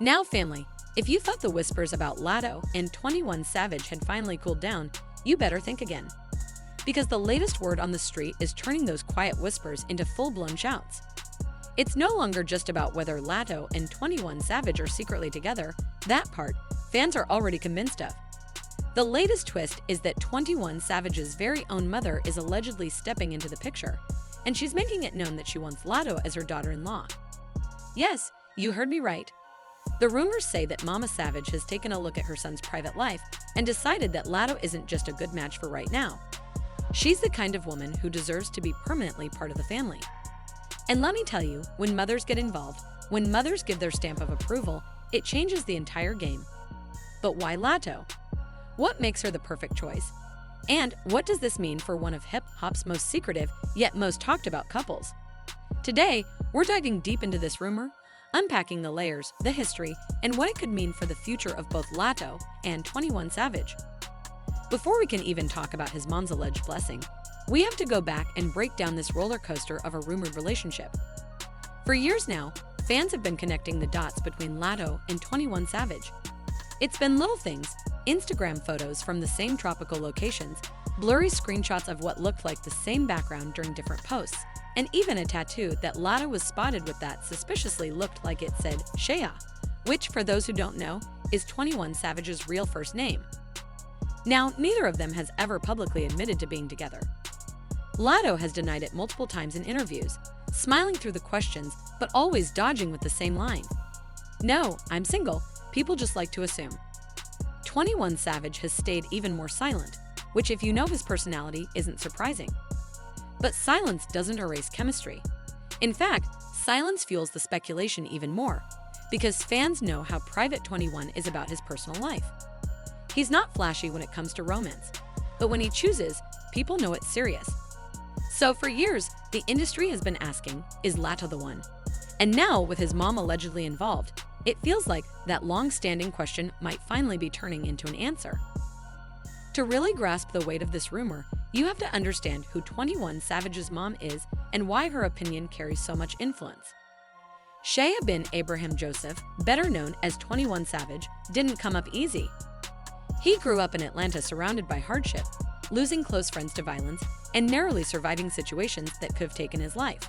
Now, family, if you thought the whispers about Latto and 21 Savage had finally cooled down, you better think again. Because the latest word on the street is turning those quiet whispers into full-blown shouts. It's no longer just about whether Latto and 21 Savage are secretly together. That part, fans are already convinced of. The latest twist is that 21 Savage's very own mother is allegedly stepping into the picture, and she's making it known that she wants Latto as her daughter-in-law. Yes, you heard me right. The rumors say that Mama Savage has taken a look at her son's private life and decided that Latto isn't just a good match for right now. She's the kind of woman who deserves to be permanently part of the family. And let me tell you, when mothers get involved, when mothers give their stamp of approval, it changes the entire game. But why Latto? What makes her the perfect choice? And what does this mean for one of hip-hop's most secretive yet most talked about couples? Today, we're diving deep into this rumor, unpacking the layers, the history, and what it could mean for the future of both Latto and 21 Savage. Before we can even talk about his mom's alleged blessing, we have to go back and break down this roller coaster of a rumored relationship. For years now, fans have been connecting the dots between Latto and 21 Savage. It's been little things, Instagram photos from the same tropical locations, blurry screenshots of what looked like the same background during different posts, and even a tattoo that Latto was spotted with that suspiciously looked like it said Shea, which, for those who don't know, is 21 Savage's real first name. Now, neither of them has ever publicly admitted to being together. Latto has denied it multiple times in interviews, smiling through the questions but always dodging with the same line. "No, I'm single, people just like to assume." 21 Savage has stayed even more silent, which, if you know his personality, isn't surprising. But silence doesn't erase chemistry. In fact, silence fuels the speculation even more, because fans know how private 21 is about his personal life. He's not flashy when it comes to romance, but when he chooses, people know it's serious. So for years, the industry has been asking, is Latto the one? And now, with his mom allegedly involved, it feels like that long-standing question might finally be turning into an answer. To really grasp the weight of this rumor, you have to understand who 21 Savage's mom is and why her opinion carries so much influence. Shea bin Abraham Joseph, better known as 21 Savage, didn't come up easy. He grew up in Atlanta surrounded by hardship, losing close friends to violence, and narrowly surviving situations that could have taken his life.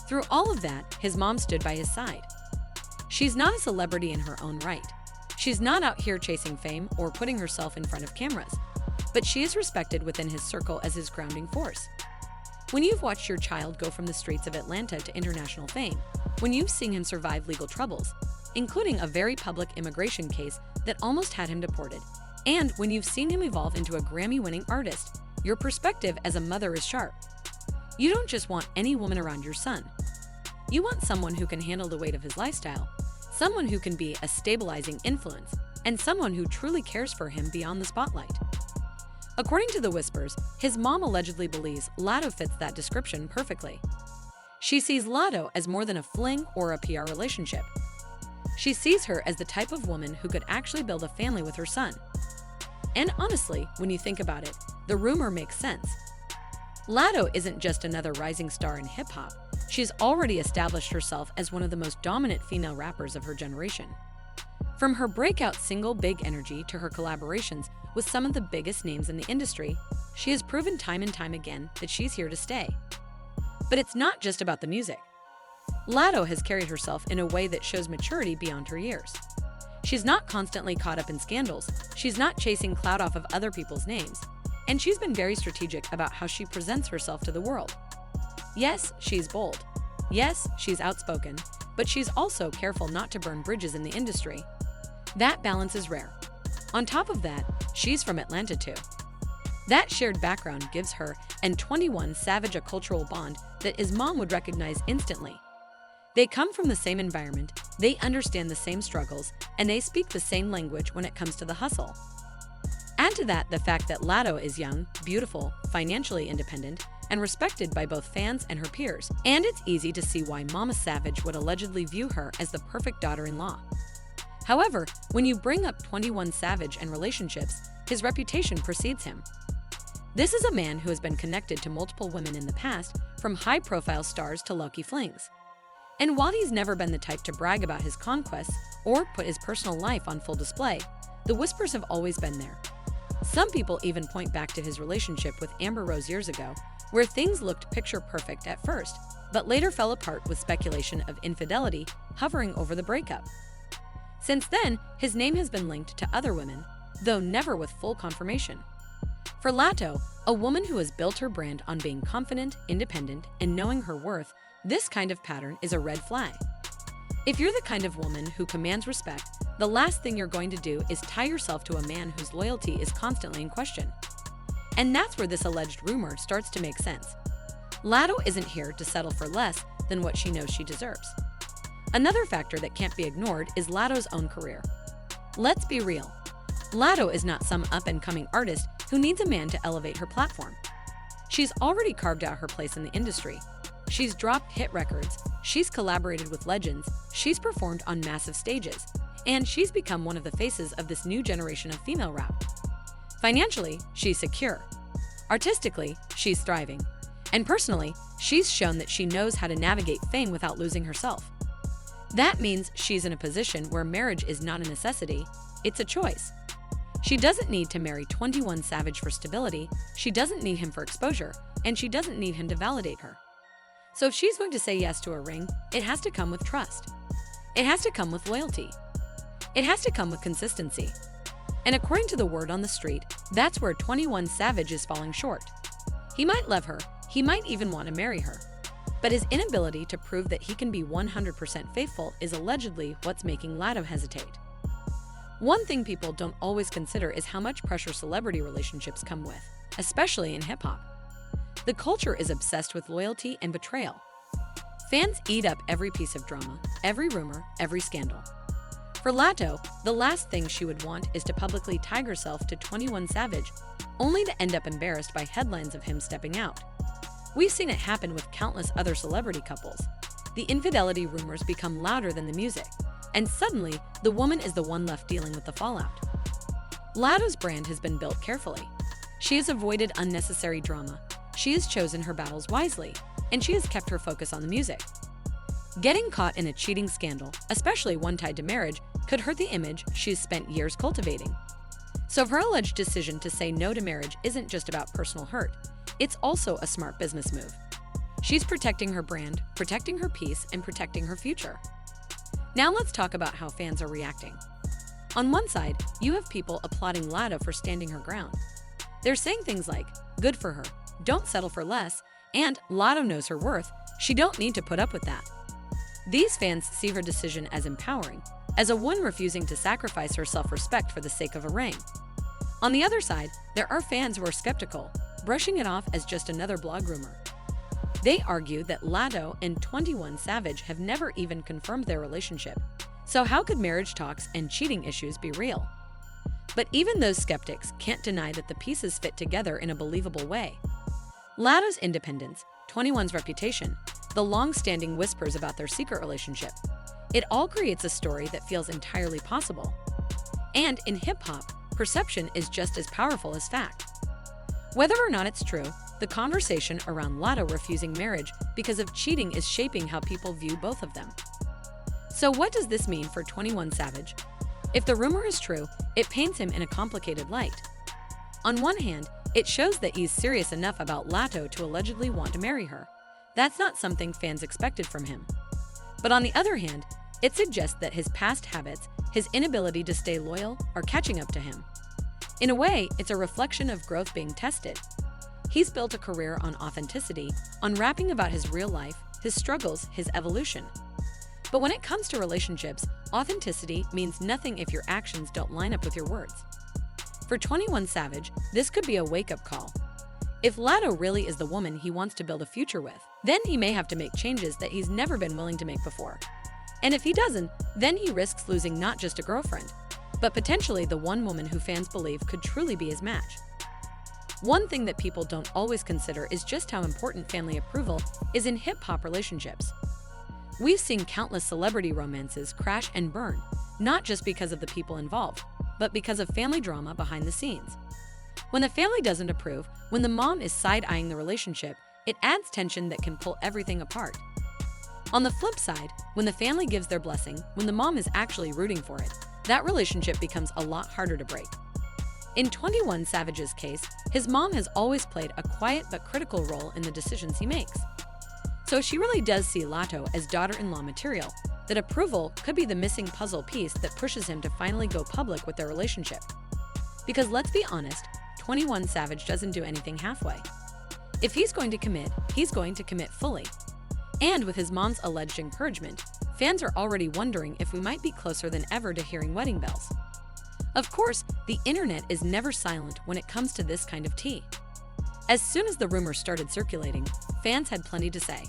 Through all of that, his mom stood by his side. She's not a celebrity in her own right. She's not out here chasing fame or putting herself in front of cameras, but she is respected within his circle as his grounding force. When you've watched your child go from the streets of Atlanta to international fame, when you've seen him survive legal troubles, including a very public immigration case that almost had him deported, and when you've seen him evolve into a Grammy-winning artist, your perspective as a mother is sharp. You don't just want any woman around your son. You want someone who can handle the weight of his lifestyle, someone who can be a stabilizing influence, and someone who truly cares for him beyond the spotlight. According to the whispers, his mom allegedly believes Latto fits that description perfectly. She sees Latto as more than a fling or a PR relationship. She sees her as the type of woman who could actually build a family with her son. And honestly, when you think about it, the rumor makes sense. Latto isn't just another rising star in hip-hop. She's already established herself as one of the most dominant female rappers of her generation. From her breakout single Big Energy to her collaborations with some of the biggest names in the industry, she has proven time and time again that she's here to stay. But it's not just about the music. Latto has carried herself in a way that shows maturity beyond her years. She's not constantly caught up in scandals, she's not chasing clout off of other people's names, and she's been very strategic about how she presents herself to the world. Yes, she's bold. Yes, she's outspoken, but she's also careful not to burn bridges in the industry. That balance is rare. On top of that, she's from Atlanta too. That shared background gives her and 21 Savage a cultural bond that his mom would recognize instantly. They come from the same environment, they understand the same struggles, and they speak the same language when it comes to the hustle. Add to that the fact that Latto is young, beautiful, financially independent, and respected by both fans and her peers, and it's easy to see why Mama Savage would allegedly view her as the perfect daughter-in-law. However, when you bring up 21 Savage and relationships, his reputation precedes him. This is a man who has been connected to multiple women in the past, from high-profile stars to low-key flings. And while he's never been the type to brag about his conquests or put his personal life on full display, the whispers have always been there. Some people even point back to his relationship with Amber Rose years ago, where things looked picture perfect at first, but later fell apart with speculation of infidelity hovering over the breakup. Since then, his name has been linked to other women, though never with full confirmation. For Latto, a woman who has built her brand on being confident, independent, and knowing her worth, this kind of pattern is a red flag. If you're the kind of woman who commands respect, the last thing you're going to do is tie yourself to a man whose loyalty is constantly in question. And that's where this alleged rumor starts to make sense. Latto isn't here to settle for less than what she knows she deserves. Another factor that can't be ignored is Latto's own career. Let's be real. Latto is not some up-and-coming artist who needs a man to elevate her platform. She's already carved out her place in the industry. She's dropped hit records, she's collaborated with legends, she's performed on massive stages, and she's become one of the faces of this new generation of female rap. Financially, she's secure. Artistically, she's thriving. And personally, she's shown that she knows how to navigate fame without losing herself. That means she's in a position where marriage is not a necessity, it's a choice. She doesn't need to marry 21 Savage for stability, she doesn't need him for exposure, and she doesn't need him to validate her. So if she's going to say yes to a ring, it has to come with trust. It has to come with loyalty. It has to come with consistency. And according to the word on the street, that's where 21 Savage is falling short. He might love her, he might even want to marry her. But his inability to prove that he can be 100% faithful is allegedly what's making Latto hesitate. One thing people don't always consider is how much pressure celebrity relationships come with, especially in hip-hop. The culture is obsessed with loyalty and betrayal. Fans eat up every piece of drama, every rumor, every scandal. For Latto, the last thing she would want is to publicly tie herself to 21 Savage, only to end up embarrassed by headlines of him stepping out. We've seen it happen with countless other celebrity couples. The infidelity rumors become louder than the music, and suddenly, the woman is the one left dealing with the fallout. Latto's brand has been built carefully. She has avoided unnecessary drama, she has chosen her battles wisely, and she has kept her focus on the music. Getting caught in a cheating scandal, especially one tied to marriage, could hurt the image she's spent years cultivating. So her alleged decision to say no to marriage isn't just about personal hurt, it's also a smart business move. She's protecting her brand, protecting her peace, and protecting her future. Now let's talk about how fans are reacting. On one side, you have people applauding Latto for standing her ground. They're saying things like, "Good for her, don't settle for less," and "Latto knows her worth, she don't need to put up with that." These fans see her decision as empowering, as a woman refusing to sacrifice her self-respect for the sake of a ring. On the other side, there are fans who are skeptical, brushing it off as just another blog rumor. They argue that Latto and 21 Savage have never even confirmed their relationship, so how could marriage talks and cheating issues be real? But even those skeptics can't deny that the pieces fit together in a believable way. Latto's independence, 21's reputation, the long-standing whispers about their secret relationship, it all creates a story that feels entirely possible. And in hip-hop, perception is just as powerful as fact. Whether or not it's true, the conversation around Latto refusing marriage because of cheating is shaping how people view both of them. So what does this mean for 21 Savage? If the rumor is true, it paints him in a complicated light. On one hand, it shows that he's serious enough about Latto to allegedly want to marry her. That's not something fans expected from him. But on the other hand, it suggests that his past habits, his inability to stay loyal, are catching up to him. In a way, it's a reflection of growth being tested. He's built a career on authenticity, on rapping about his real life, his struggles, his evolution. But when it comes to relationships, authenticity means nothing if your actions don't line up with your words. For 21 Savage, this could be a wake-up call. If Latto really is the woman he wants to build a future with, then he may have to make changes that he's never been willing to make before. And if he doesn't, then he risks losing not just a girlfriend, but potentially the one woman who fans believe could truly be his match. One thing that people don't always consider is just how important family approval is in hip-hop relationships. We've seen countless celebrity romances crash and burn, not just because of the people involved, but because of family drama behind the scenes. When the family doesn't approve, when the mom is side-eyeing the relationship, it adds tension that can pull everything apart. On the flip side, when the family gives their blessing, when the mom is actually rooting for it, that relationship becomes a lot harder to break. In 21 Savage's case, his mom has always played a quiet but critical role in the decisions he makes. So she really does see Latto as daughter-in-law material, that approval could be the missing puzzle piece that pushes him to finally go public with their relationship. Because let's be honest, 21 Savage doesn't do anything halfway. If he's going to commit, he's going to commit fully. And with his mom's alleged encouragement, fans are already wondering if we might be closer than ever to hearing wedding bells. Of course, the internet is never silent when it comes to this kind of tea. As soon as the rumors started circulating, fans had plenty to say.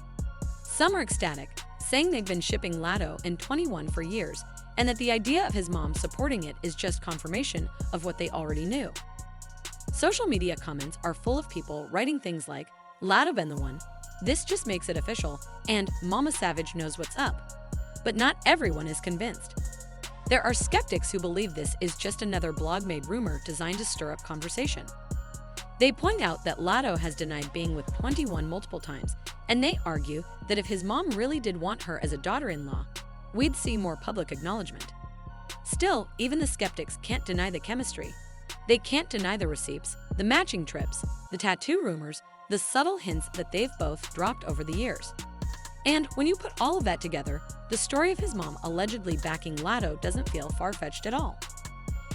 Some are ecstatic, saying they've been shipping Latto and 21 for years, and that the idea of his mom supporting it is just confirmation of what they already knew. Social media comments are full of people writing things like, "Latto been the one," "This just makes it official," and "Mama Savage knows what's up." But not everyone is convinced. There are skeptics who believe this is just another blog-made rumor designed to stir up conversation. They point out that Latto has denied being with 21 multiple times, and they argue that if his mom really did want her as a daughter-in-law, we'd see more public acknowledgement. Still, even the skeptics can't deny the chemistry. They can't deny the receipts, the matching trips, the tattoo rumors, the subtle hints that they've both dropped over the years. And when you put all of that together, the story of his mom allegedly backing Latto doesn't feel far-fetched at all.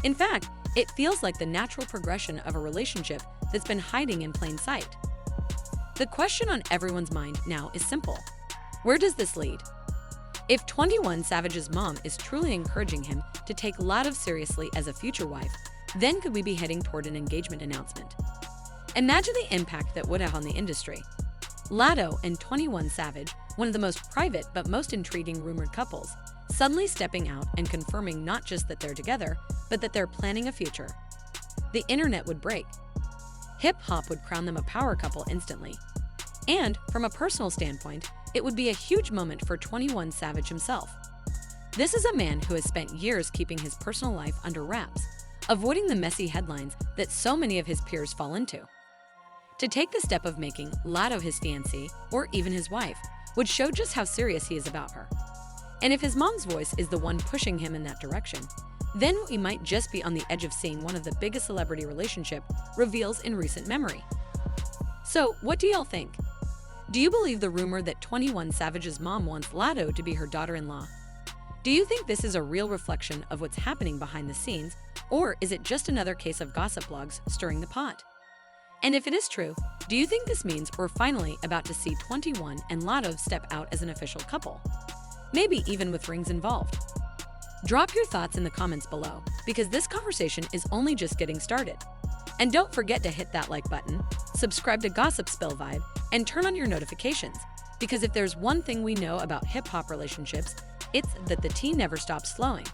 In fact, it feels like the natural progression of a relationship that's been hiding in plain sight. The question on everyone's mind now is simple. Where does this lead? If 21 Savage's mom is truly encouraging him to take Latto seriously as a future wife, then could we be heading toward an engagement announcement? Imagine the impact that would have on the industry. Latto and 21 Savage, one of the most private but most intriguing rumored couples, suddenly stepping out and confirming not just that they're together, but that they're planning a future. The internet would break. Hip-hop would crown them a power couple instantly. And, from a personal standpoint, it would be a huge moment for 21 Savage himself. This is a man who has spent years keeping his personal life under wraps, avoiding the messy headlines that so many of his peers fall into. To take the step of making Latto his fiancée, or even his wife, would show just how serious he is about her. And if his mom's voice is the one pushing him in that direction, then we might just be on the edge of seeing one of the biggest celebrity relationship reveals in recent memory. So, what do y'all think? Do you believe the rumor that 21 Savage's mom wants Latto to be her daughter-in-law? Do you think this is a real reflection of what's happening behind the scenes, or is it just another case of gossip blogs stirring the pot? And if it is true, do you think this means we're finally about to see 21 and Latto step out as an official couple? Maybe even with rings involved. Drop your thoughts in the comments below, because this conversation is only just getting started. And don't forget to hit that like button, subscribe to Gossip Spill Vibe, and turn on your notifications, because if there's one thing we know about hip-hop relationships, it's that the tea never stops flowing.